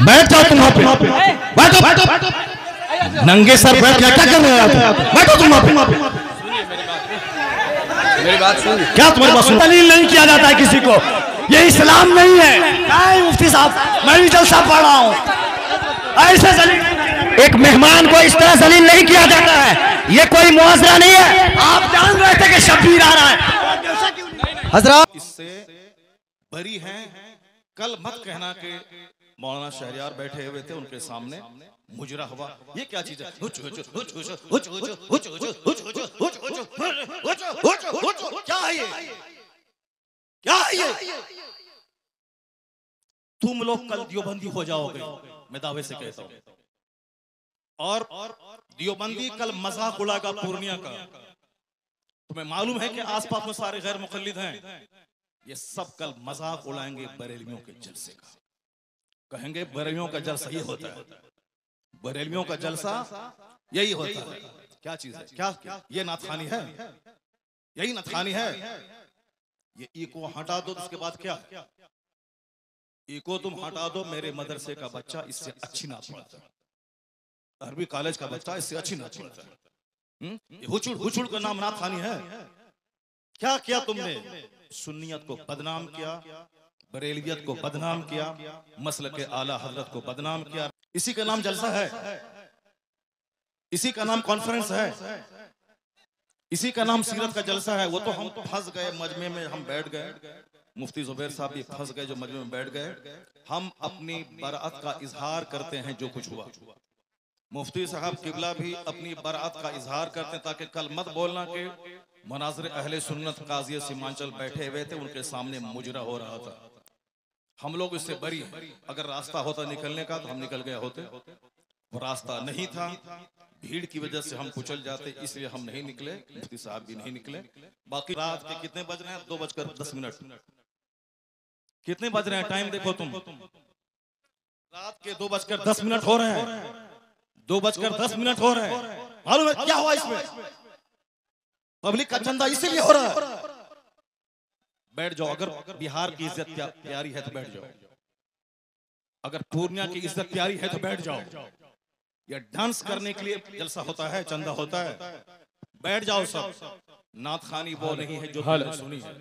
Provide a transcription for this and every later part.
बैठ जाओ तुम वहां पे, बैठो बैठो, नंगे सर बैठ क्या कर रहे हो? बैठो तुम वहां पे। मेरी बात सुन। क्या तुम्हारी बात सुन? दलील नहीं किया जाता है किसी को, ये इस्लाम नहीं है। नहीं मुफ्ती साहब, मैं भी जलसा पढ़ रहा हूँ। ऐसे दलील एक मेहमान को इस तरह दलील नहीं किया जाता है, ये कोई मुआवजा नहीं है। आप जान रहे थे कि शब्बीर आ रहा है हजरत, इससे बरी हैं। कल मत कहना कि मौलाना शहरियार बैठे हुए थे उनके सामने मुजरा हुआ, ये क्या चीज है? क्या है ये? क्या है ये? तुम लोग कल दियोबंदी हो जाओगे, मैं दावे से कहता हूं। और दियोबंदी कल मजाक उड़ाएगा पूर्णिया का। तुम्हें मालूम है कि आसपास में सारे गैर मुकल्लिद हैं, ये सब कल मजाक उड़ाएंगे बरेलवियों के जलसे का। कहेंगे बरेलवियों का जलसा ये होता है, बरेलवियों का जलसा यही होता है। क्या चीज है? क्या ये नाथखानी है? यही नाथखानी है। ये ई को हटा दो, उसके बाद क्या? ई को तुम हटा दो, मेरे मदरसे का बच्चा इससे अच्छी नात पढ़ता है, अरबी कॉलेज का बच्चा इससे अच्छी नात पढ़ता है। हुचुड़ हुचुड़ का नाम नाथखानी है। क्या किया तुमने? सुन्नियत को बदनाम किया, बरेलवियत को बदनाम किया, मसलक के आला हजरत को बदनाम किया। इसी का नाम जलसा है, इसी का नाम कॉन्फ्रेंस है, इसी का नाम सीरत का जलसा है। वो तो हम फंस गए मजमे में, हम बैठ गए, मुफ्ती जुबैर साहब भी फंस गए जो मजमे में बैठ गए। हम अपनी बरात का इजहार करते हैं जो कुछ हुआ। मुफ्ती साहब किबला भी अपनी बरात का इजहार करते हैं, ताकि कल मत बोलना कि मनाज़िर अहले सुन्नत काज़ी सीमांचल बैठे हुए थे, उनके सामने मुजरा हो रहा था। हम लोग इससे बरी हैं। अगर रास्ता होता निकलने का तो हम निकल गए होते, वो रास्ता नहीं था, भीड़ की वजह से हम कुचल जाते, इसलिए हम नहीं निकले, मुफ्ती साहब भी नहीं निकले। बाकी रात के कितने बज रहे हैं? 2:10। कितने बज रहे हैं? टाइम देखो तुम, रात के 2:10 हो रहे हैं, 2:10 हो रहे हैं। मालूम है क्या हुआ इसमें? पब्लिक का चंदा इसीलिए हो रहा है। बैठ जाओ, अगर बिहार की इज्जत प्यारी है तो बैठ जाओ, अगर पूर्णिया की इज्जत प्यारी है तो बैठ जाओ। ये डांस करने के लिए जलसा होता है, चंदा होता है, बैठ जाओ सब। नाथखानी वो नहीं है जो तुमने सुनी है,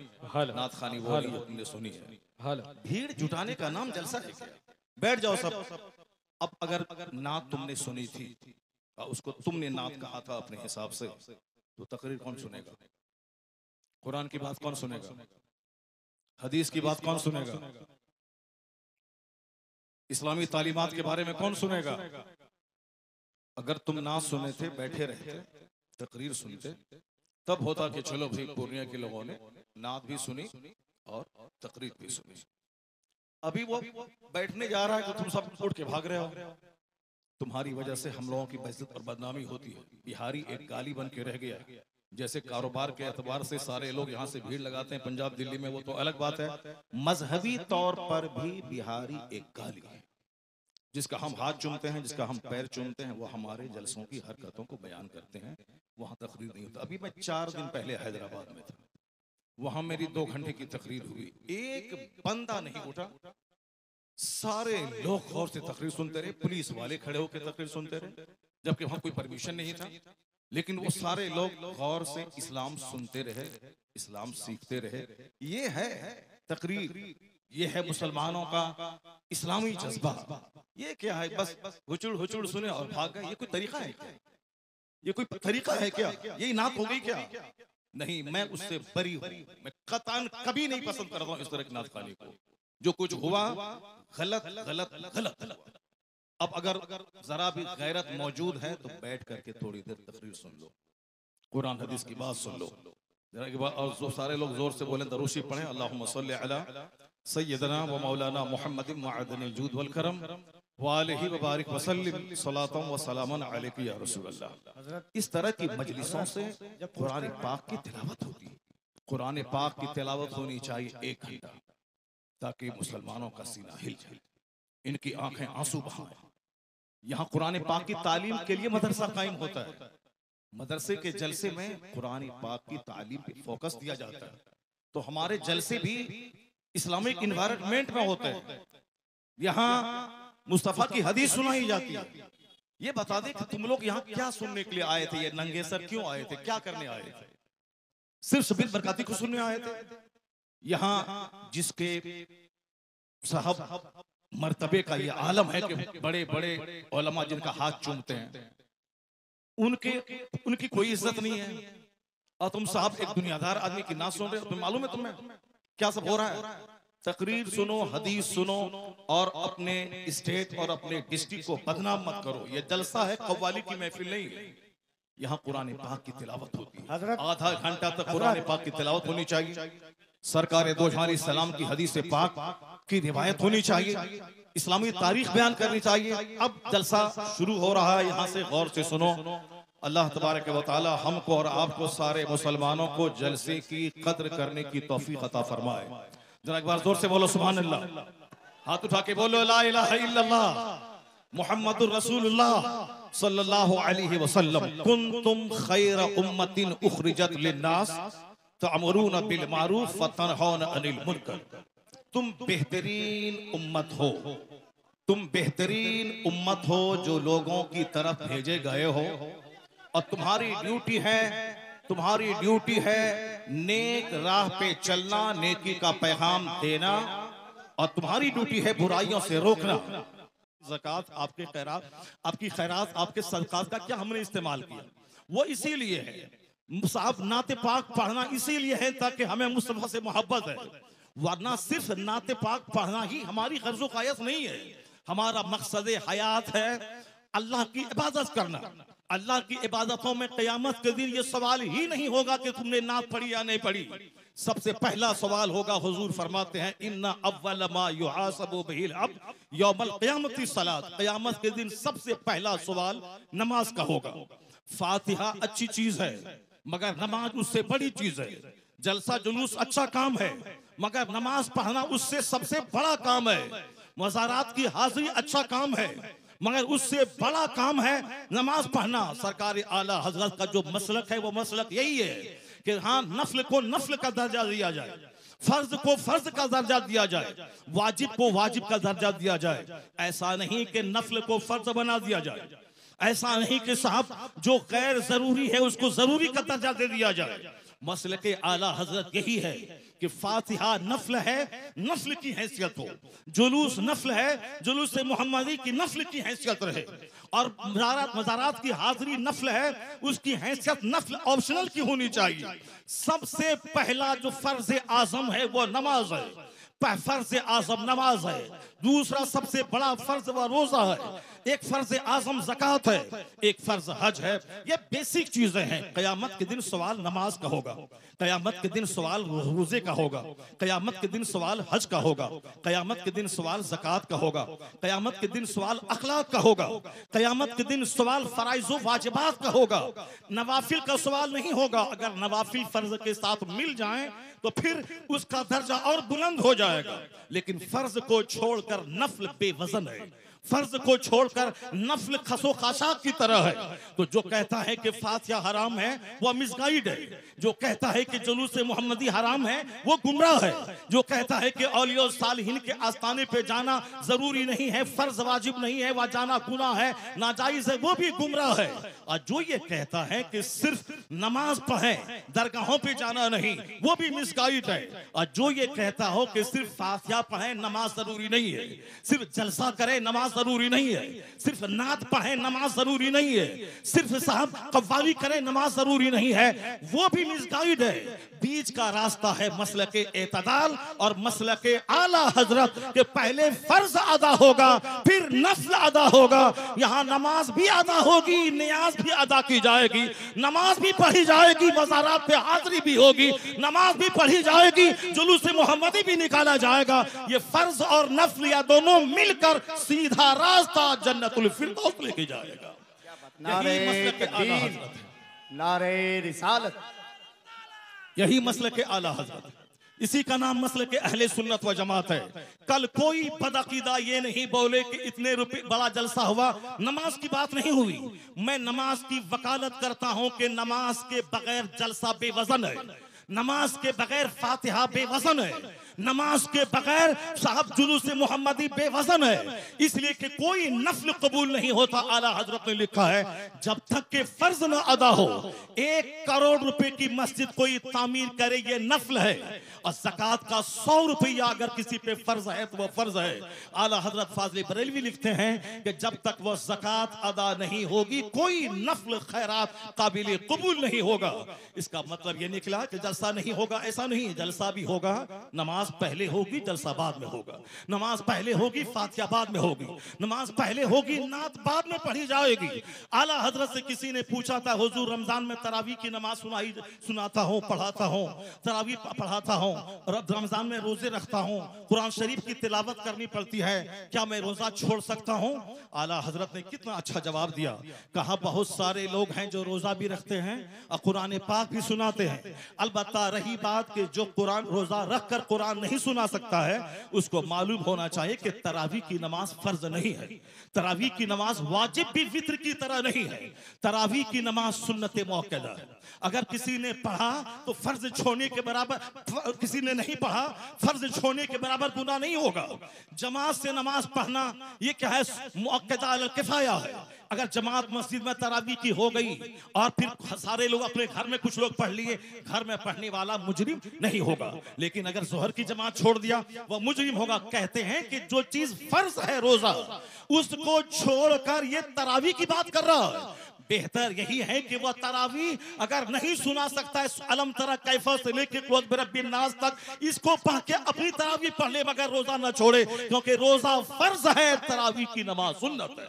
नाथखानी वो नहीं जो तुमने सुनी है। भीड़ जुटाने का नाम जलसा है क्या? बैठ जाओ सब। अब अगर नात तुमने सुनी थी, उसको तुमने नात कहा था अपने हिसाब से, तो तकरीर कौन सुनेगा? कुरान की बात कौन सुनेगा? हदीस की बात कौन सुनेगा? इस्लामी तालीमात के बारे में कौन सुनेगा? अगर तुम ना सुने थे, बैठे रहते, तकरीर सुनते, तब होता कि चलो भाई पूर्णिया के लोगों ने नात भी सुनी और तकरीर भी सुनी। अभी वो बैठने जा रहा है कि तुम सब उठ के भाग रहे हो। तुम्हारी वजह से हम लोगों की बेइज्जत और बदनामी होती है। बिहारी एक गाली बन के रह गया। जैसे कारोबार के एतबार से सारे लोग यहाँ से भीड़ लगाते हैं पंजाब दिल्ली में, वो तो अलग बात है। मजहबी तौर पर भी बिहारी एक गाली है। जिसका हम हाथ चूमते हैं, जिसका हम पैर चूमते हैं, वो हमारे जलसों की हरकतों को बयान करते हैं। वहां तकरीर नहीं होता। अभी मैं 4 दिन पहले हैदराबाद में था, वहां मेरी 2 घंटे की तकरीर हुई, एक बंदा नहीं उठा। सारे लोग गौर से तकरीर सुनते रहे, पुलिस वाले खड़े होकर तकरीर सुनते रहे, जबकि वहां कोई परमिशन नहीं था। लेकिन वो सारे लोग गौर से इस्लाम सुनते रहे, इस्लाम सीखते रहे। ये है तकरीर, ये है मुसलमानों का इस्लामी जज्बा। ये क्या है? बस हुचुड़ हुचुड़ सुने और भाग गए। ये कोई तरीका है क्या? ये कोई तरीका है क्या? यही नात हो गई क्या? नहीं, मैं उससे बरी हूं। मैं कतन कभी नहीं पसंद करता हूं इस तरह की नात खाने को। जो कुछ हुआ गलत गलत गलत। अब अगर जरा भी गैरत मौजूद है तो बैठ करके थोड़ी देर तकरीर सुन लो, कुरान हदीस की बात सुन लो जरा के बाद। और जो सारे लोग जोर से बोले दरूशी पढ़े, अल्लाहुम्मा सल्ली अला सय्यदना व मौलाना मुहम्मदिन मअदनिल जूद वल करम व आलिहि व बारिक व सल्लिम सलातन व सलामन अलैका या रसूलल्लाह। इस तरह की मजलिसों से जब कुरान पाक की तिलावत होती है, कुरान पाक की तिलावत होनी चाहिए 1 घंटा, ताकि मुसलमानों का सीना हिल जाए, इनकी आंखें आंसू बहाएं। यहाँ कुरान पाक की तालीम के लिए मदरसा कायम होता है। मदरसे के जलसे में कुरान पाक की तालीम पे फोकस दिया जाता है। तो हमारे जलसे भी इस्लामिक इन्वायरमेंट में होते हैं। यहाँ मुस्तफा की हदीस सुनाई जाती है। ये बता दे कि तुम लोग यहाँ क्या सुनने के लिए आए थे, ये नंगे सर क्यों आए थे, क्या करने आए थे? सिर्फ शबीर बरकाती को सुनने आए थे? यहाँ जिसके साहब मर्तबे का ये आलम है कि बड़े बड़े उलमा जिनका हाथ चूमते हैं, उनकी कोई इज्जत नहीं है, और तुम साहब एक दुनियादार आदमी की ना सुन रहे हो। तुम्हें मालूम है तुम्हें क्या सब हो रहा है? तकरीर सुनो, हदीस सुनो, और अपने स्टेट और अपने डिस्ट्रिक्ट को बदनाम मत करो। ये जलसा है, कव्वाली की महफिल नहीं है। यहाँ कुरान पाक की तिलावत होती है, आधा घंटा तक कुरान पाक की तिलावत होनी चाहिए। सरकार दो जहां सलाम की हदीस पाक की रिवायत होनी चाहिए, इस्लामी तारीख बयान करनी चाहिए। अब जलसा शुरू हो रहा है, यहाँ से गौर से सुनो। अल्लाह तबारक व तआला हमको और आपको सारे मुसलमानों को जलसे की कद्र करने की तौफीक अता फरमाए। जरा एक बार जोर से बोलो सुभान अल्लाह, हाथ उठा के बोलो ला इलाहा इल्लल्लाह मुहम्मदुर रसूलुल्लाह सल्लल्लाहु अलैहि वसल्लम। कुंतुम खैर उम्मतिन उखरिजत लिन्नास तअमुरूना बिल मारूफ व तनहौना अनिल मुनकर। तुम बेहतरीन उम्मत हो, तुम बेहतरीन उम्मत हो जो लोगों की तरफ भेजे गए हो, और तुम्हारी ड्यूटी है नेक राह पे चलना, नेकी का पैगाम देना, और तुम्हारी ड्यूटी है बुराइयों से रोकना। ज़कात, आपके खैरात, आपकी खैरात, आपके सदकात का क्या हमने इस्तेमाल किया? वो इसीलिए है साहब, नाते पाक पढ़ना इसीलिए है ताकि हमें मुस्तफा से मोहब्बत है, वरना सिर्फ नाते पाक पढ़ना ही हमारी गर्ज़ो क़ायत नहीं है। हमारा मकसद हयात है अल्लाह की इबादत करना। अल्लाह की इबादतों में क़यामत के दिन ये सवाल ही नहीं होगा कि तुमने नात पढ़ी या नहीं पढ़ी। सबसे पहला सवाल होगा, हुजूर फरमाते हैं इन्ना अव्वल मा युहासबु बिहिल अब्द यौमल क़यामति सलात। क़यामत के दिन सबसे पहला सवाल नमाज का होगा। फातिहा अच्छी चीज है, मगर नमाज उससे बड़ी चीज है। जलसा जुलूस अच्छा काम है, मगर नमाज पढ़ना उससे सबसे बड़ा काम है। मज़ारात की हाजिरी अच्छा काम है, मगर उससे बड़ा काम है नमाज पढ़ना। सरकार आला हजरत का जो मसलक है वो मसलक यही है कि हाँ, नफ्ल को नफ्ल का दर्जा दिया जाए, फर्ज को फर्ज का दर्जा दिया जाए, वाजिब को वाजिब का दर्जा दिया जाए। ऐसा नहीं कि नफ्ल को फर्ज बना दिया जाए, ऐसा नहीं कि साहब जो गैर जरूरी है उसको जरूरी का दर्जा दे दिया जाए। मसलक आला हजरत यही है कि फातिहा नफ्ल है, नफ्ल की हैसियत हो, जुलूस नफ्ल है, जुलूस से मोहम्मदी की नफ्ल की हैसियत रहे, और मज़ारात की हाजिरी नफ्ल है, उसकी हैसियत नफ्ल ऑप्शनल की होनी चाहिए। सबसे पहला जो फर्ज आजम है वो नमाज है, फर्ज आजम नमाज है। दूसरा सबसे बड़ा फर्ज व रोजा है, एक फर्ज आजम ज़कात है, एक फर्ज हज है। ये बेसिक चीजें हैं। कयामत के दिन सवाल नमाज का होगा, कयामत के दिन सवाल रोजे का होगा, कयामत के दिन सवाल हज का होगा, कयामत के दिन सवाल ज़कात का होगा, कयामत के दिन सवाल अखलाक का होगा, कयामत के दिन सवाल फराइज़ व वाजिबात का होगा। नवाफिल का सवाल नहीं होगा। अगर नवाफिल फर्ज के साथ मिल जाएं तो फिर उसका दर्जा और बुलंद हो जाएगा। लेकिन फर्ज को छोड़कर नफल बेवजन है, फर्ज को छोड़कर नफल खसो खाशाक की तरह है। तो जो कहता है कि फातिहा हराम है वो मिसगाइड है, जो कहता है कि जुलूस मोहम्मदी हराम है वो गुमराह है, जो कहता है कि औलिया सालिहीन के आस्थाने पे जाना जरूरी नहीं है, फर्ज वाजिब नहीं है, वह जाना गुनाह है, नाजायज है, वो भी गुमराह है। और जो ये कहता है कि सिर्फ नमाज पढ़ें, दरगाहों पे जाना नहीं, वो भी मिसगाइड है। और जो ये कहता हो कि सिर्फ फातिहा पढ़ें, नमाज जरूरी नहीं है, सिर्फ जलसा करें, नमाज जरूरी नहीं है, सिर्फ नात पढ़े नमाज जरूरी नहीं है, सिर्फ साहब कव्वाली करें नमाज जरूरी नहीं है, वो भी मिसगाइड है। बीच का रास्ता है मसलके एतदाल और मसलके आला हजरत के पहले फर्ज अदा होगा, फिर नफ्ल अदा होगा। यहाँ नमाज भी अदा होगी, नियाज भी अदा की जाएगी, नमाज भी पढ़ी जाएगी, मज़ारात पे हाजिरी भी होगी, नमाज भी पढ़ी जाएगी, जुलूस मोहम्मदी भी निकाला जाएगा। ये फर्ज और नफ्ल या दोनों मिलकर सीधा रास्ता जन्नतुल फिरदौस लेके जाएगा। नारे रिसालत, यही मसलक के आला हजरत, इसी का नाम मसलक के अहले सुन्नत व जमात है। कल कोई बदअकीदा ये नहीं बोले कि इतने रुपए बड़ा जलसा हुआ, नमाज की बात नहीं हुई। मैं नमाज की वकालत करता हूं कि नमाज के बगैर जलसा बेवजन है, नमाज के बगैर फातिहा बेवजन है, नमाज के बगैर साहब जुलूस मोहम्मदी बेवजन है, इसलिए कि कोई नफल कबूल नहीं होता। आला हजरत ने लिखा है जब तक के फर्ज न अदा हो, 1 करोड़ रुपए की मस्जिद कोई तामीर करे ये नफल है, और ज़कात का 100 रुपया अगर किसी पे फर्ज है तो वो फर्ज है। आला हजरत फाज़िल बरेलवी लिखते हैं कि जब तक वो ज़कात अदा नहीं होगी कोई नफल खैरात काबिल कबूल नहीं होगा। इसका मतलब ये निकला कि जलसा नहीं होगा, ऐसा नहीं, जलसा भी होगा, नमाज पहले होगी जलसा बाद में होगा, नमाज पहले होगी फातिहा बाद में होगी, नमाज पहले होगी नात बाद में पढ़ी जाएगी। आला हजरत से किसी ने पूछा था हुजूर रमजान में तरावी की नमाज सुनाता हूँ, पढ़ाता हूँ, तरावी पढ़ाता हूँ, रमजान में रोजे रखता हूँ, कुरान शरीफ की तिलावत करनी पड़ती है, क्या मैं रोजा छोड़ सकता हूँ? आला हजरत ने कितना अच्छा जवाब दिया, कहा बहुत सारे लोग हैं जो रोजा भी रखते हैं और कुरान पाक भी सुनाते हैं, अलबत्ता रही बात कि जो कुरान रोजा रख कर कुरान नहीं सुना सकता है उसको मालूम होना चाहिए कि तरावी की नमाज फर्ज नहीं है, तरावी की नमाज वाजिब भी वित्र की तरह नहीं है, तरावी की नमाज सुन्नत मौक़दा है। अगर किसी ने पढ़ा तो फर्ज छोड़ने के बराबर, किसी ने नहीं पढ़ा फर्ज छोड़ने के बराबर गुनाह नहीं होगा। जमात से नमाज पढ़ना ये क्या है, मौक़दा अल किफ़ाया है। अगर जमात मस्जिद में तरावी की हो गई और फिर सारे लोग अपने घर में कुछ लोग पढ़ लिए, घर में पढ़ने वाला मुजरिम नहीं होगा, लेकिन अगर जोहर की जमात छोड़ दिया वह मुजरिम होगा। कहते हैं कि जो चीज फर्ज है रोजा उसको छोड़कर ये तरावी की बात कर रहा है। बेहतर यही है कि वह तरावी अगर नहीं सुना सकता है अलम तरा कैफा से लेके क्लोज बिरब्बिन नास तक, इसको पढ़ के अपनी तरावी पढ़ ले मगर रोजा न छोड़े, क्योंकि रोजा फर्ज है, तरावी की नमाज सुन्नत है।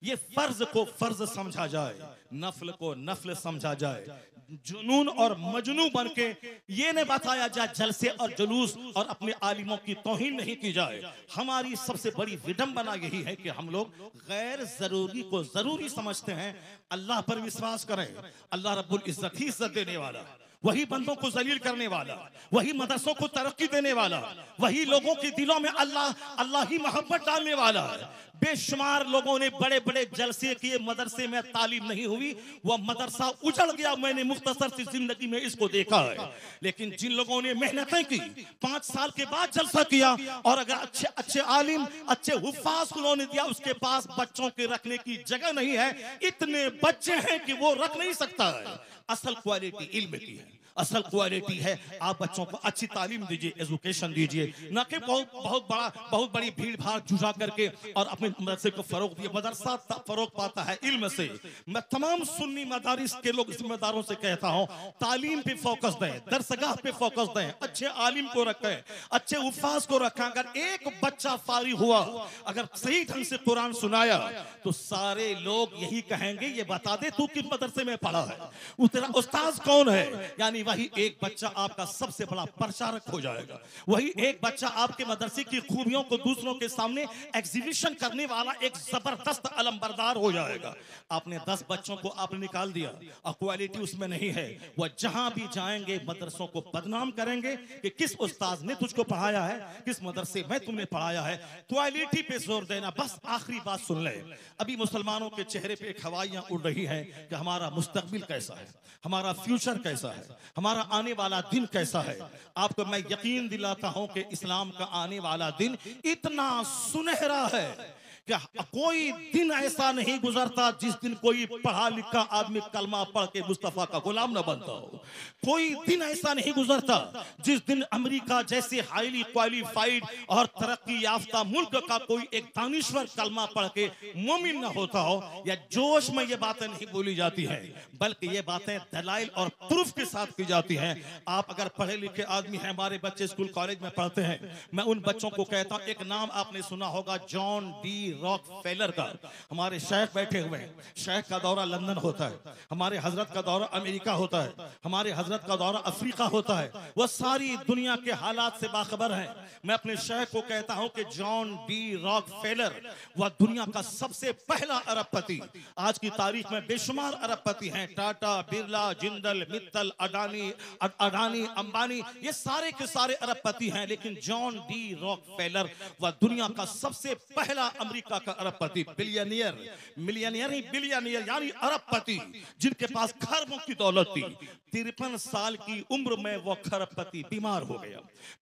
ये फर्ज को फर्ज समझा जाए, नफल को नफल समझा जाए, जुनून और मजनू बन के ये नहीं बताया जाए जलसे और जुलूस और अपने आलिमों की तौहीन नहीं की जाए। हमारी सबसे बड़ी विडंबना यही है कि हम लोग गैर जरूरी को जरूरी समझते हैं। अल्लाह पर विश्वास करें, अल्लाह रब्बुल इज्जत ही इज्जत देने वाला, वही बंदों को जलील करने वाला, वही मदरसों को तरक्की देने वाला, वही लोगों के दिलों में अल्लाह ही मोहब्बत डालने वाला है। बेशुमार लोगों ने बड़े बड़े जलसे किए, मदरसे में तालीम नहीं हुई, वह मदरसा उजड़ गया। मैंने मुख्तसर सी जिंदगी में इसको देखा है। लेकिन जिन लोगों ने मेहनतें की, 5 साल के बाद जलसा किया, और अगर अच्छे अच्छे आलिम, अच्छे हुफ्फाज उन्होंने दिया, उसके पास बच्चों के रखने की जगह नहीं है, इतने बच्चे हैं कि वो रख नहीं सकता है। असल क्वालिटी इल्म की है, असल क्वालिटी है आप बच्चों को अच्छी तालीम दीजिए, एजुकेशन दीजिए, न कि बहुत बड़ी भीड़ भाड़ जुटा करके और अपने मदरसे को फरोग दिए। मदरसा फरोग पाता है इल्म से। मैं तमाम सुन्नी मदारिस के लोग जिम्मेदारों से कहता हूं तालीम पे फोकस दें, दरसगाह पे फोकस दें, अच्छे आलिम को रखें, अच्छे उफाज को रखें। अगर एक बच्चा फारिग हुआ, अगर सही ढंग से कुरान सुनाया तो सारे लोग यही कहेंगे ये बता दे तू किस मदरसे में पढ़ा है, तेरा उस्ताद कौन है। यानी वही एक बच्चा आपका सबसे बड़ा प्रचारक हो जाएगा, वही एक बच्चा आपके मदरसे की खूबियों को दूसरों के सामने एग्जीबिशन करने वाला एक जबरदस्त अलमबरदार हो जाएगा। आपने 10 बच्चों को आपने निकाल दिया और क्वालिटी उसमें नहीं है, वह जहां भी जाएंगे मदरसों को बदनाम करेंगे कि किस उस्ताद ने तुझको पढ़ाया है, किस मदरसे में तुमने पढ़ाया है। क्वालिटी पे जोर देना। बस आखिरी बात सुन ले, अभी मुसलमानों के चेहरे पे एक हवाइयां उड़ रही हैं कि हमारा मुस्तकबिल कैसा है, हमारा फ्यूचर कैसा है, हमारा आने वाला दिन कैसा है। आपको मैं यकीन दिलाता हूं कि इस्लाम का आने वाला दिन इतना सुनहरा है कि कोई दिन ऐसा नहीं गुजरता जिस दिन कोई पढ़ा लिखा आदमी कलमा पढ़ के मुस्तफा का गुलाम न बनता हो। कोई दिन ऐसा नहीं गुजरता जिस दिन अमेरिका जैसे हाईली क्वालिफाइड और तरक्की याफ्ता मुल्क का कोई एक दानिश्वर कलमा पढ़ के मोमिन न होता हो। या जोश में ये बातें नहीं बोली जाती हैं, बल्कि ये बातें दलाइल और प्रूफ के साथ की जाती हैं। आप अगर पढ़े लिखे आदमी हैं, हमारे बच्चे स्कूल कॉलेज में पढ़ते हैं, मैं उन बच्चों को कहता हूं, एक नाम आपने सुना होगा जॉन डी रॉकफेलर का। हमारे शेख बैठे हुए हैं, शेख का दौरा लंदन होता है, हमारे हजरत का दौरा अमेरिका होता है, हमारे हजरत का दौरा अफ्रीका होता है। वह सारी दुनिया के हालात से बाखबर हैं। मैं अपने शेख को कहता हूं कि जॉन डी रॉकफेलर वह दुनिया का सबसे पहला अरबपति। आज की तारीख में बेशुमार अरबपति हैं, टाटा, बिरला, जिंदल, मित्तल, अडानी, अंबानी, ये सारे के सारे अरबपति हैं। लेकिन जॉन डी रॉकफेलर वह दुनिया का सबसे पहला अमेरिका अमेरिका का अरबपति, बिलियनियर, मिलियनियर नहीं बिलियनियर यानी अरबपति, जिनके पास खरबों की दौलत थी, 53 साल की उम्र में वो खरबपति बीमार हो गया।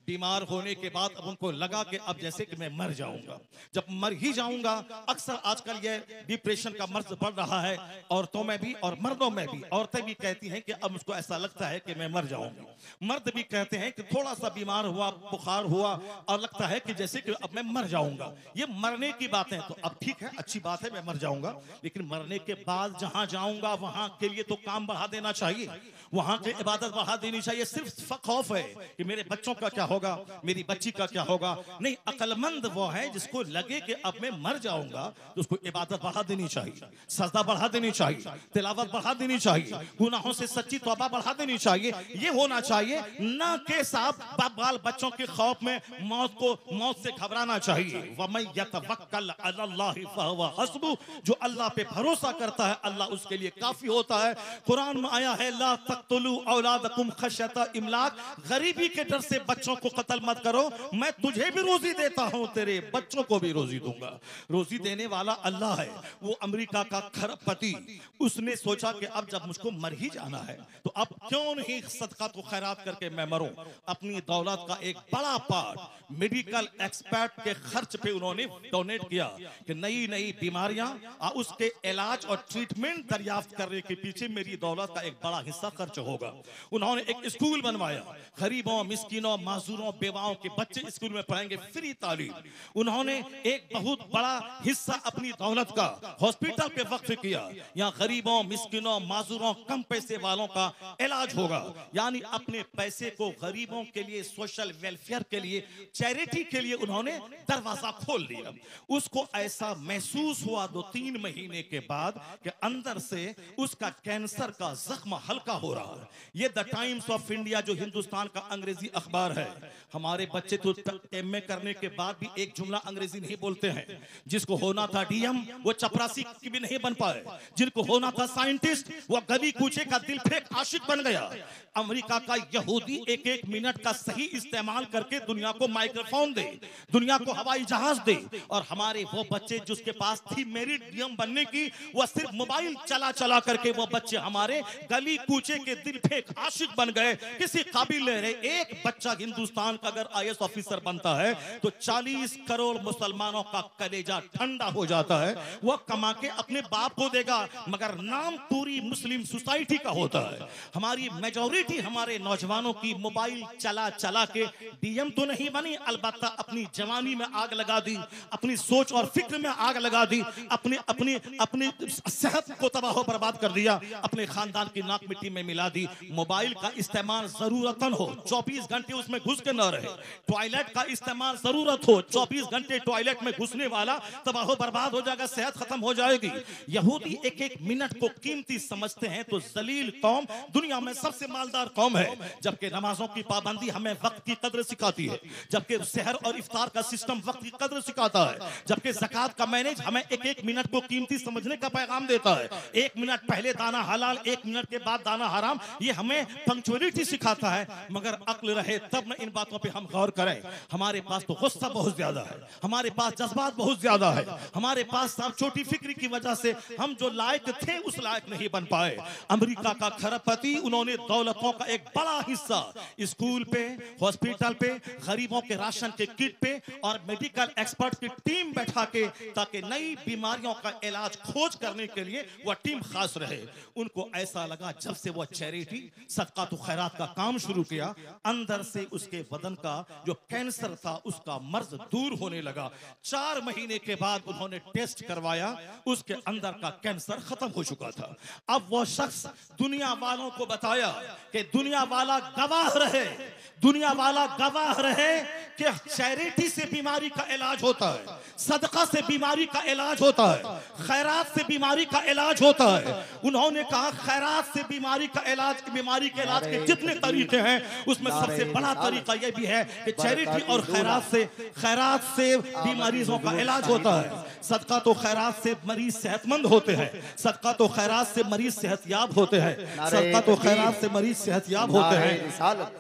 बीमार होने के बाद अब उनको लगा कि अब जैसे कि मैं मर जाऊंगा, जब मर ही जाऊंगा। अक्सर आजकल ये डिप्रेशन का मर्ज बढ़ रहा है औरतों में भी और मर्दों में भी। औरतें भी कहती हैं कि अब मुझको ऐसा लगता है कि मैं मर जाऊंगा, मर्द भी कहते हैं कि थोड़ा सा बीमार हुआ, बुखार हुआ और लगता है कि जैसे कि अब मैं मर जाऊंगा। ये मरने की बातें तो अब ठीक है, अच्छी बात है, मैं मर जाऊंगा, लेकिन मरने के बाद जहां जाऊंगा वहां के लिए तो काम बढ़ा देना चाहिए, वहां की इबादत बढ़ा देनी चाहिए। सिर्फ खौफ है कि मेरे बच्चों का क्या होगा, मेरी बच्ची का क्या होगा। नहीं, अक्लमंद वो है जिसको लगे कि अब मैं मर जाऊंगा तो उसको इबादत बढ़ा देनी चाहिए, सजदा बढ़ा देनी चाहिए, तिलावत बढ़ा देनी चाहिए, गुनाहों से सच्ची तौबा बढ़ा देनी चाहिए। ये होना चाहिए ना कि साहब बाल बच्चों के खौफ में मौत से घबराना चाहिए। वमन यतवक्कल अलल्लाहि फहुव हस्बुह, जो अल्लाह पे भरोसा करता है अल्लाह उसके लिए काफी होता है। कुरान में आया है ला तक़तुलू औलादकुम खश्यता इमलाक, गरीबी के डर से बच्चों को कत्ल मत करो, मैं तुझे भी रोजी देता हूं, तेरे बच्चों को भी रोजी दूंगा। रोजी देने वाला अल्लाह है। वो अमेरिका का खरबपति, उसने सोचा कि अब जब मुझको मर ही जाना है तो अब क्यों नहीं सदका तो खैरात करके मैं मरूं। अपनी दौलत का एक बड़ा पार्ट मेडिकल एक्सपर्ट के खर्च पे उन्होंने डोनेट किया कि नई नई बीमारियां और उसके इलाज और ट्रीटमेंट दरियाफ्त करने के पीछे मेरी दौलत का एक बड़ा हिस्सा खर्च होगा। उन्होंने एक स्कूल बनवाया, गरीबों, मिस्किनों, माजूरों, बेवाओं के बच्चे स्कूल में पढ़ेंगे, फ्री तालीम। उन्होंने एक बहुत बड़ा हिस्सा अपनी दौलत का हॉस्पिटल पे वक्फ किया, यहाँ गरीबों, मिस्किनों, माजूरों, कम पैसे वालों का इलाज होगा। यानी अपने पैसे को गरीबों के लिए, सोशल वेलफेयर के लिए, चैरिटी के लिए उन्होंने दरवाजा खोल दिया। उसको ऐसा महसूस हुआ 2-3 महीने के बाद कि अंदर से उसका कैंसर का जख्म हल्का हो रहा है। ये द टाइम्स ऑफ इंडिया जो हिंदुस्तान का अंग्रेजी अखबार है, हमारे बच्चे तो एमए करने के बाद भी एक जुमला अंग्रेजी नहीं बोलते हैं। जिसको होना था डीएम वो चपरासी की भी नहीं बन पाए, जिनको होना था साइंटिस्ट वो गली कूचे का दिल फेंक आशिक बन गया। अमेरिका का यहूदी एक एक मिनट का सही इस्तेमाल करके दुनिया को माइक्रोफोन दे, दुनिया को हवाई जहाज दे, और हमारे वो बच्चे जिसके पास थी मेरिट डीएम बनने की, वो सिर्फ मोबाइल चला चला करके वो बच्चे हमारे गली कूचे के दिल फेंक आशिक बन गए, किसी काबिल नहीं रहे। एक बच्चा हिंदुस्तान का अगर आईएएस ऑफिसर बनता है तो 40 करोड़ मुसलमानों का कलेजा ठंडा हो जाता है। वो कमा के अपने बाप को देगा, मगर नाम पूरी मुस्लिम सोसाइटी का होता है। हमारी मेजॉरिटी हमारे नौजवानों की मोबाइल चला चला के डीएम तो नहीं बनी, अलबत्ता अपनी जवानी में आग लगा दी, अपनी सोच और फिक्र में आग लगा दी, अपनी अपनी अपनी सेहत को तबाह बर्बाद कर दिया, अपने खानदान की नाक मिट्टी में मिला दी। मोबाइल का इस्तेमाल जरूरतन हो, 24 घंटे उसमें घुस के न रहे। टॉयलेट का इस्तेमाल जरूरत हो, 24 घंटे टॉयलेट में घुसने वाला तबाह बर्बाद हो जाएगा, सेहत खत्म हो जाएगी। यहूदी एक एक मिनट को कीमती समझते हैं तो जलील कौम दुनिया में सबसे मालदार कौम है। जबकि नमाजों की पाबंदी हमें वक्त की कदर सिखाती है, जबकि सहर और इफ्तार का सिस्टम वक्त की कदर सिखाता है, जबकि ज़कात का मैनेज हमें एक एक मिनट को कीमती समझने का पैगाम देता है। 1 मिनट पहले दाना हलाल, 1 मिनट के बाद दाना हराम, ये हमें पंक्चुअलिटी सिखाता है। मगर अक्ल रहे तब न इन बातों पे हम गौर करें। हमारे पास तो गुस्सा बहुत ज्यादा है, हमारे पास जज्बात बहुत ज्यादा है, हमारे पास साहब छोटी फिक्री की वजह से हम जो लायक थे उस लायक नहीं बन पाए। अमेरिका का खरबपति, उन्होंने दौलतों का एक बड़ा हिस्सा स्कूल पे, हॉस्पिटल पे, गरीबों के राशन के किट पे और मेडिकल एक्सपर्ट की टीम बैठा के, ताकि नई बीमारियों का इलाज खोज करने के लिए वह टीम खास रहे। उनको ऐसा लगा जब से वह चैरिटी सदका तो खैरात का काम शुरू किया, अंदर से उसके बदन का जो कैंसर था उसका मर्ज दूर होने लगा। 4 महीने के बाद उन्होंने टेस्ट करवाया, उसके अंदर का कैंसर खत्म हो चुका था। अब वो शख्स दुनिया वालों को बताया कि दुनिया वाला गवाह रहे, दुनिया वाला गवाह रहे कि चैरिटी से बीमारी का इलाज होता है, सदका से बीमारी का इलाज होता है, खैरात से बीमारी का इलाज होता है। उन्होंने कहा खैरात से बीमारी का इलाज, बीमारी के इलाज के जितने तरीके हैं उसमें सबसे बड़ा तरीका यह भी है कि चैरिटी और खैरात से बीमारियों का इलाज होता है। सदका तो खैरात से मरीज सेहतमंद होते हैं, सदका तो खैरात से मरीज सेहतयाब होते हैं, सदका तो खैरात से मरीज सेहतयाब होते हैं।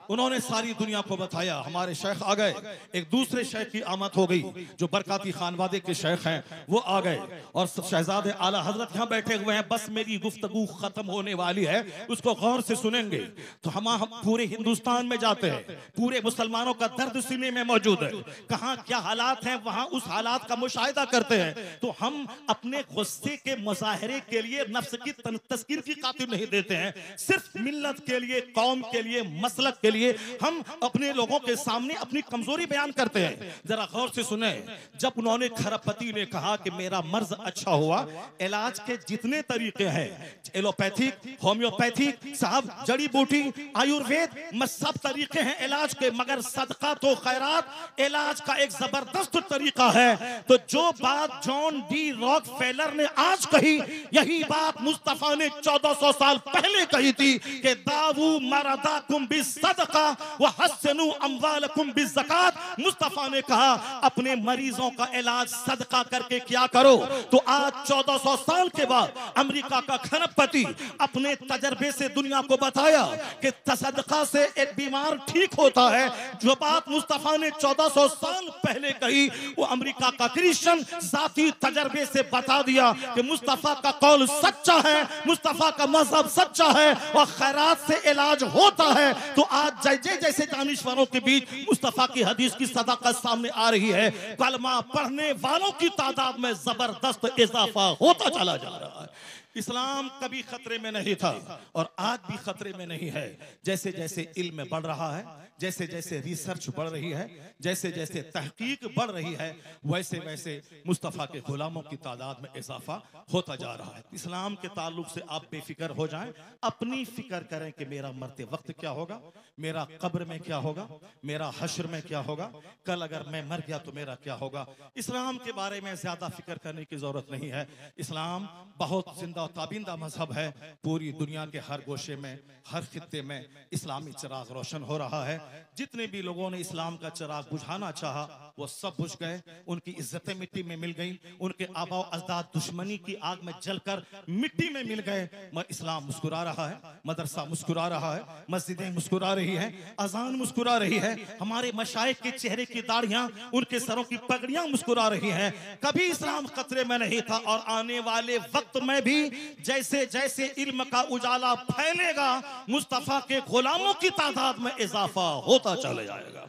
उन्होंने सारी दुनिया को बताया। हमारे शेख आ गए, एक दूसरे शेख की आमद हो गई, जो बरकाती खानवादे के शेख हैं वो आ गए, और शहजादे आला हजरत यहाँ बैठे हुए हैं। बस मेरी गुफ्तगू खत्म होने वाली है, उसको गौर से सुनेंगे तो हम पूरे हिंदुस्तान में जाते हैं, पूरे मुसलमानों का दर्द सीने में मौजूद है, कहाँ क्या हालात हैं वहां उस हालात का मुशाहिदा करते हैं। तो हम अपने गुस्से के मुजाहरे के लिए नफ्स की तस्कीर की खातिर नहीं देते हैं, सिर्फ मिल्लत के लिए, कौम के लिए, मसलक के लिए हम अपने लोगों के सामने अपनी कमजोरी बयान करते हैं। जरा गौर से सुने, जब उन्होंने खरपति ने कहा कि मेरा मर्ज अच्छा हुआ, इलाज के जितने तरीके हैं, एलोपैथिक, होम्योपैथिक, साहब जड़ी बूटी, आयुर्वेद में सब तरीके हैं इलाज के, मगर सदका तो खैरात इलाज का एक जबरदस्त तरीका है। तो जो बात जॉन डी रॉकफेलर ने आज कही, यही बात मुस्तफा ने 1400 साल पहले कही थी कि दावू मरदाकुम बिस्सदका व हस्सनु अमवालकुम बिज़कात। मुस्तफा ने कहा अपने मरीजों का इलाज सदका करके क्या करो। तो आज 1400 साल के बाद अमेरिका का खरपति अपने तजर्बे से दुनिया को बताया कि सदका से एक बीमार ठीक होता है। जो बात मुस्तफा ने 1400 साल पहले कही, वो अमेरिका का क्रिश्चियन जाती तजर्बे से बता दिया कि मुस्तफा का कौल सच्चा है, मुस्तफा का मजहब सच्चा है और खैरात से इलाज होता है। तो आज जैसे दानिश्वरों के बीच मुस्तफा की हदीस की सदाकत सामने आ रही है, कलमा पढ़ने वालों की तादाद में जबरदस्त इजाफा होता चला जा रहा है। इस्लाम कभी खतरे में नहीं था और आज भी खतरे में नहीं है। जैसे जैसे इल्म बढ़ रहा है, जैसे जैसे रिसर्च बढ़ रही है, जैसे जैसे तहकीक बढ़ रही है, वैसे वैसे मुस्तफ़ा के गुलामों की तादाद में इजाफा होता जा रहा है। इस्लाम के ताल्लुक से आप बेफिक्र हो जाएं, अपनी फिक्र करें कि मेरा मरते वक्त क्या होगा, मेरा कब्र में क्या होगा, मेरा हश्र में क्या होगा, कल अगर मैं मर गया तो मेरा क्या होगा। इस्लाम के बारे में ज्यादा फिक्र करने की जरूरत नहीं है। इस्लाम बहुत जिंदा ताबिंदा मजहब है। पूरी दुनिया के हर गोशे में, हर खित्ते में इस्लामी चिराग रोशन हो रहा है। जितने भी लोगों ने इस्लाम का चिराग बुझाना चाहा वो सब बुझ गए, उनकी इज्जतें मिट्टी में मिल गई, उनके आबा अजदाद दुश्मनी की आग में जलकर मिट्टी में मिल गए। इस्लाम मुस्कुरा रहा है, मदरसा मुस्कुरा रहा है, मस्जिदें मुस्कुरा रही हैं, अजान मुस्कुरा रही है, हमारे मशाइख के चेहरे की दाढ़ियां, उनके सरों की पगड़ियां मुस्कुरा रही हैं। कभी इस्लाम खतरे में नहीं था और आने वाले वक्त में भी जैसे जैसे इल्म का उजाला फैलेगा, मुस्तफा के गुलामों की तादाद में इजाफा होता चला जाएगा।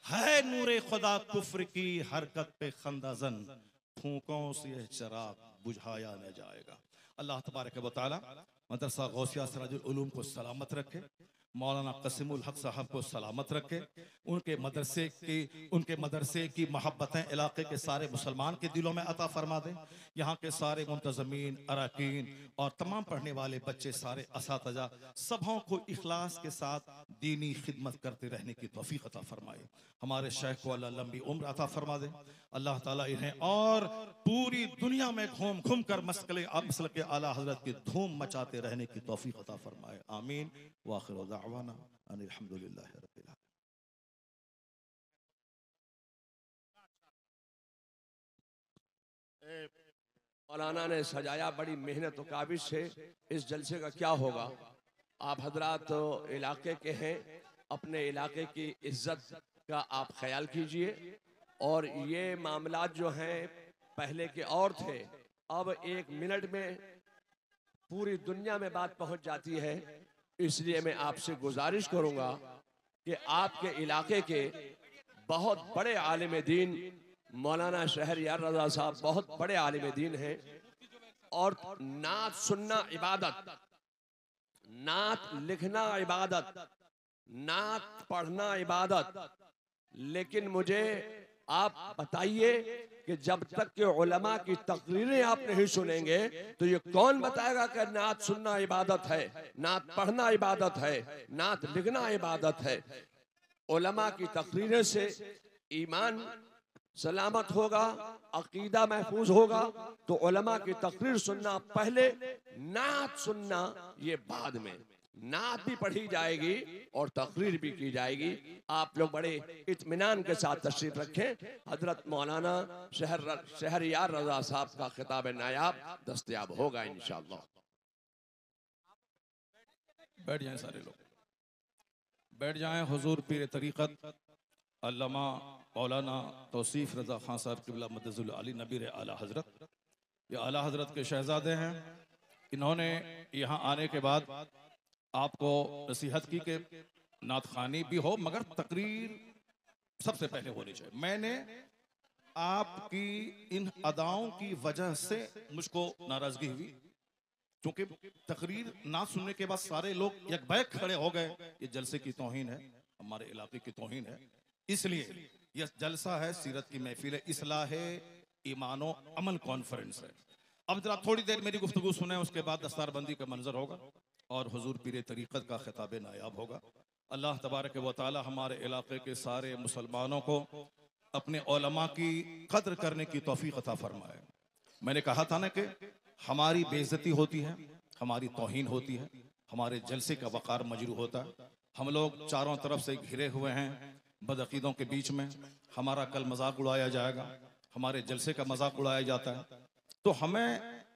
है नूरे खुदा कुफ्र की हरकत पे खंदाजन, फूकों से यह चिराग बुझाया न जाएगा। अल्लाह तबारक व तआला मदरसा गौसिया सिराजुल उलूम को सलामत रखे, मौलाना कसीमुल हक साहब को सलामत रखे, उनके मदरसे की मोहब्बतें इलाके के सारे मुसलमान के दिलों में अता फरमा दें। यहाँ के सारे मुंतज़मीन, अरकान और तमाम पढ़ने वाले बच्चे, सारे असातिज़ा सबों को इखलास के साथ दीनी खिदमत करते रहने की तौफीक अता फरमाए। हमारे शेख को अल्लाह लंबी उम्र अता फरमा दे। अल्लाह ताला इन्हें और पूरी दुनिया में घूम घूम कर मसलक के आला हजरत की धूम मचाते रहने की तौफीक अता फरमाए। आमीन व आखिर दावाना अनिल हम्दुलिल्लाहि रब्बिल आलमीन। मौलाना ने सजाया बड़ी मेहनत और काबिज से। इस जलसे का क्या होगा, आप हजरात इलाके के हैं, अपने इलाके की इज्जत का आप ख्याल कीजिए। और ये मामलात जो हैं पहले के और थे, अब 1 मिनट में पूरी दुनिया में बात पहुंच जाती है। इसलिए मैं आपसे गुजारिश करूंगा कि आपके इलाके के बहुत बड़े आलिम दीन मौलाना शहरयार रजा साहब बहुत बड़े आलिम दीन हैं और नात सुनना इबादत, नात लिखना इबादत, नात पढ़ना इबादत। लेकिन मुझे आप बताइए कि जब तक के उलमा की तकरीरें आप नहीं सुनेंगे तो ये कौन बताएगा कि नात सुनना इबादत है, नात पढ़ना इबादत है, नात लिखना इबादत है। उलमा की तकरीरें से ईमान सलामत होगा, अकीदा महफूज होगा। तो उलमा की तकरीर सुनना पहले, नात सुनना ये बाद में। नात भी पढ़ी जाएगी और तकरीर भी की जाएगी। आप लोग बड़े इत्मीनान के साथ तशरीफ रखें। हजरत मौलाना शहरयार रजा साहब का खिताब नायाब दस्तयाब होगा इंशाअल्लाह। बैठ जाएं सारे लोग, बैठ जाएं। हुजूर पीर तरीक़त अल्लामा मौलाना तौसीफ रज़ा खान साहब क़िबला मदजुल अली नबीर आला हज़रत, ये आला हज़रत के शहज़ादे हैं। इन्होंने यहाँ आने के बाद आपको नसीहत की कि नात खानी भी हो मगर तकरीर सबसे पहले होनी चाहिए। मैंने आपकी इन अदाओं की वजह से मुझको नाराजगी हुई, क्योंकि तकरीर ना सुनने के बाद सारे लोग एक बैग खड़े हो गए। ये जलसे की तौहीन है, हमारे इलाके की तौहीन है। इसलिए यह जलसा है, सीरत की महफिल है, इस्लाह ईमानो अमल कॉन्फ्रेंस है। अब जरा थोड़ी देर मेरी गुफ्तगू सुने, उसके बाद दस्तारबंदी का मंजर होगा और हुजूर पीर तरीक़त का खिताब नायाब होगा। अल्लाह तबारक व तआला हमारे इलाके के सारे मुसलमानों को अपने उलमा की कद्र करने की तौफीक अता फरमाए। मैंने कहा था ना कि हमारी बेइज्जती होती है, हमारी तौहीन होती है, हमारे जलसे का वक़ार मजरू होता है। हम लोग चारों तरफ से घिरे हुए हैं बदअक़ीदों के बीच में। हमारा कल मजाक उड़ाया जाएगा, हमारे जलसे का मजाक उड़ाया जाता है। तो हमें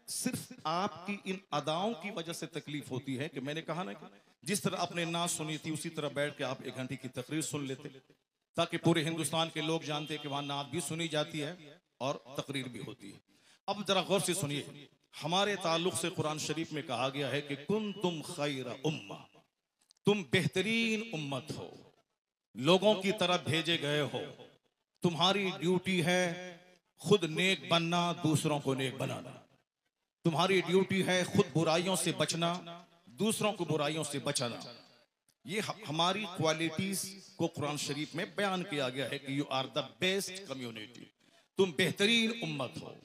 सिर्फ आपकी इन अदाओं की वजह से तकलीफ होती है कि मैंने कहा ना कि जिस तरह आपने नात सुनी थी उसी तरह बैठ के आप 1 घंटे की तकरीर सुन लेते, ताकि पूरे हिंदुस्तान के लोग जानते कि वहां नात भी सुनी जाती है और तकरीर भी होती है। अब जरा गौर से सुनिए, हमारे ताल्लुक से कुरान शरीफ में कहा गया है कि कुंतुम खैर उम्मा, तुम बेहतरीन उम्मत हो, लोगों की तरफ भेजे गए हो। तुम्हारी ड्यूटी है खुद नेक बनना, दूसरों को नेक बनाना। तुम्हारी ड्यूटी है खुद बुराइयों से बचना, दूसरों को बुराइयों से बचाना। ये हमारी क्वालिटीज को कुरान शरीफ में बयान किया गया है कि you are the best community, तुम बेहतरीन उम्मत हो।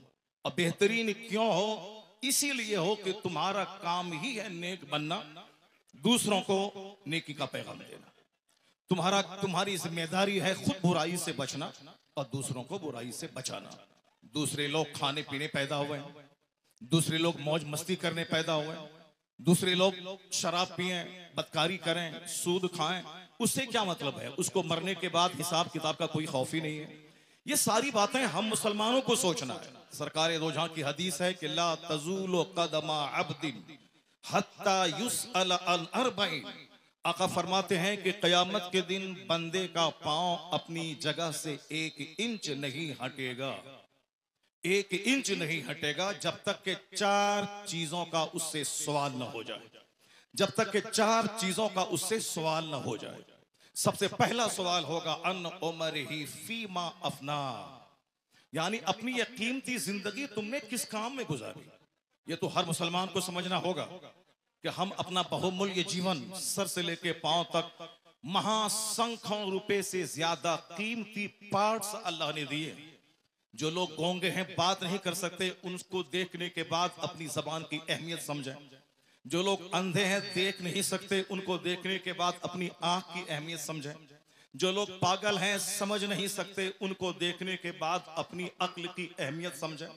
और बेहतरीन क्यों हो? इसीलिए हो कि तुम्हारा काम ही है नेक बनना, दूसरों को नेकी का पैगाम देना। तुम्हारी जिम्मेदारी है खुद बुराई से बचना और दूसरों को बुराई से बचाना। दूसरे लोग खाने पीने पैदा हुए, दूसरे लोग मौज मस्ती करने पैदा हुए, दूसरे लोग शराब पिए, बदकारी करें, सूद खाएं, उससे क्या मतलब है? उसको मरने के बाद हिसाब किताब का कोई खौफ ही नहीं है। ये सारी बातें हम मुसलमानों को सोचना है। सरकार दो जहां की हदीस है कि ला तज़ूलु क़दमा अब्दिन हत्ता युसअल अन अर्बईन। आका फरमाते हैं कि क़यामत के दिन बंदे का पांव अपनी जगह से 1 इंच नहीं हटेगा, 1 इंच नहीं हटेगा जब तक के 4 चीजों का उससे सवाल न हो जाए। जब तक के 4 चीजों का उससे सवाल न हो जाए। सबसे पहला सवाल होगा अन उमरिही फीमा अफना, यानी अपनी ये कीमती जिंदगी तुमने किस काम में गुजारी। ये तो हर मुसलमान को समझना होगा कि हम अपना बहुमूल्य जीवन सर से लेके पांव तक महासंख्यों रुपए से ज्यादा कीमती पार्ट्स अल्लाह ने दिए। जो लोग गूंगे हैं, बात नहीं कर सकते, उनको देखने के बाद अपनी जबान की अहमियत समझें। जो लोग अंधे हैं, देख नहीं सकते, उनको देखने के बाद अपनी आंख की अहमियत समझें। जो लोग पागल हैं, समझ नहीं सकते, उनको देखने के बाद अपनी अक्ल की अहमियत समझें।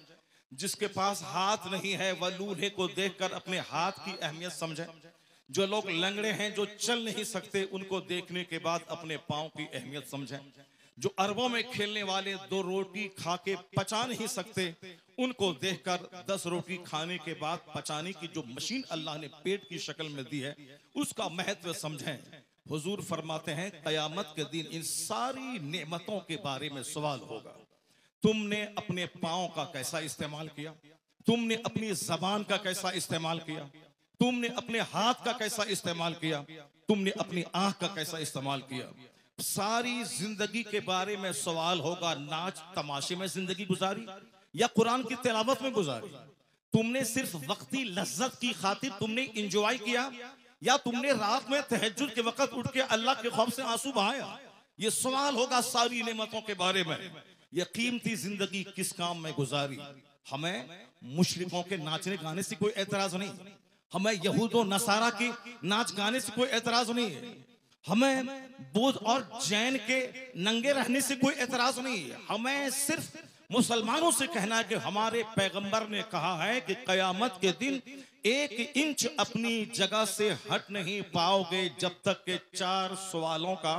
जिसके पास हाथ नहीं है वह लूल्हे को देखकर अपने हाथ की अहमियत समझे। जो लोग लंगड़े हैं, जो चल नहीं सकते, उनको देखने के बाद अपने पांव की अहमियत समझें। जो अरबों में खेलने वाले 2 रोटी खा के पचा नहीं सकते, उनको देखकर 10 रोटी खाने के बाद पचाने की जो मशीन अल्लाह ने पेट की शक्ल में दी है, उसका महत्व समझें। हुजूर फरमाते हैं कयामत के दिन इन सारी नेमतों के बारे में सवाल होगा। तुमने अपने पांव का कैसा इस्तेमाल किया, तुमने अपनी जबान का कैसा इस्तेमाल किया, तुमने अपने हाथ का कैसा इस्तेमाल किया, तुमने अपनी आंख का कैसा इस्तेमाल किया। सारी जिंदगी के बारे में सवाल होगा। नाच तमाशे में जिंदगी गुजारी या कुरान की तिलावत में गुजारी? तुमने सिर्फ वक्ती लज्जत की खातिर तुमने इंजॉय किया या तुमने रात में तहज्जुद के वक्त उठ के अल्लाह के खौफ से आंसू बहाया? ये सवाल होगा सारी नेमतों के बारे में। ये कीमती जिंदगी किस काम में गुजारी? हमें मुशरिकों के नाचने गाने से कोई एतराज नहीं, हमें यहूदो नसारा के नाच गाने से कोई एतराज नहीं है, हमें बौद्ध और जैन के नंगे रहने से कोई एतराज नहीं है। हमें सिर्फ मुसलमानों से कहना है कि हमारे पैगंबर ने कहा है कि कयामत के दिन 1 इंच अपनी जगह से हट नहीं पाओगे जब तक के 4 सवालों का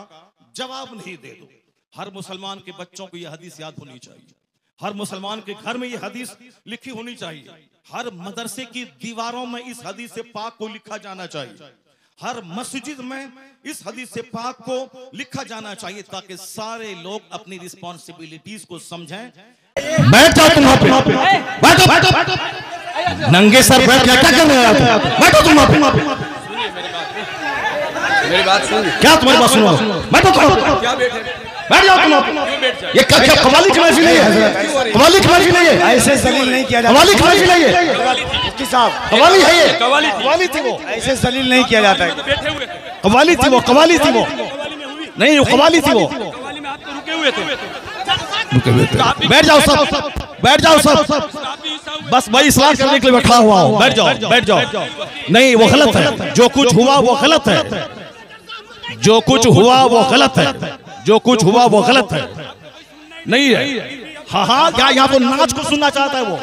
जवाब नहीं दे दो। हर मुसलमान के बच्चों को यह हदीस याद होनी चाहिए, हर मुसलमान के घर में यह हदीस लिखी होनी चाहिए, हर मदरसे की दीवारों में इस हदीस पाक को लिखा जाना चाहिए, हर मस्जिद में इस हदीस से पाक को लिखा जाना चाहिए ताकि सारे लोग अपनी रिस्पॉन्सिबिलिटीज को समझें। बैठ जाओ तुम वहां पे, बैठो बैठो बैठो, नंगे सर बैठ क्या कर रहे हो? बैठो तुम वहां पे, मेरी बात सुन। क्या तुम्हारी बात सुनो? बैठो तुम, क्या बैठे? बैठ जाओ तुम वहां पे। ये क्या कवाली की महफिल नहीं है, कवाली की महफिल नहीं है, ऐसे जलील नहीं किया जाता। कवाली की महफिल नहीं है मुफ्ती साहब, कवाली है ये, कवाली थी वो, ऐसे जलील नहीं किया जाता है। कवाली थी वो, कवाली थी वो, नहीं वो कवाली थी वो। बैठ जाओ सब, बैठ जाओ सब, बस भाई इस्लाह करने के लिए बैठा हुआ हूं। बैठ जाओ, बैठ जाओ। नहीं वो गलत है, जो कुछ हुआ वो गलत है, जो कुछ हुआ वो गलत है, जो कुछ हुआ वो गलत है, नहीं है। हाँ हाँ, क्या यहाँ तो नाच को सुनना चाहता है वो,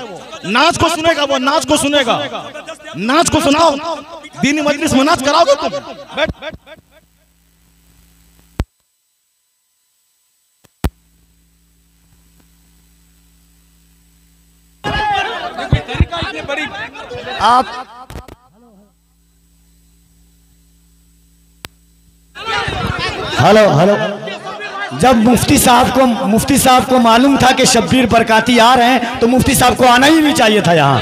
नाच को सुनेगा वो, नाच को सुनेगा, नाच को सुनाओ, दीनी मजलिस में नाच कराओगे तुम। बैठ बैठ। आप हेलो हेलो, जब मुफ्ती साहब को मालूम था कि शब्बीर बरकाती आ रहे हैं तो मुफ्ती साहब को आना ही नहीं चाहिए था, यहाँ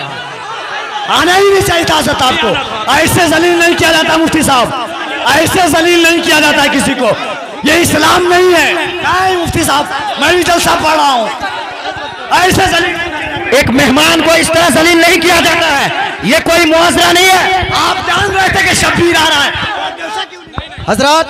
आना ही नहीं चाहिए था। हज़रत आपको ऐसे जलील नहीं किया जाता मुफ्ती साहब, ऐसे जलील नहीं किया जाता किसी को, ये इस्लाम नहीं है। नहीं मुफ्ती साहब, मैं भी जलसा पढ़ रहा हूँ, ऐसे जलील एक मेहमान को इस तरह जलील नहीं किया जाता है, ये कोई मुआवजा नहीं है। आप जान रहे थे कि शब्बीर आ रहा है। हजरत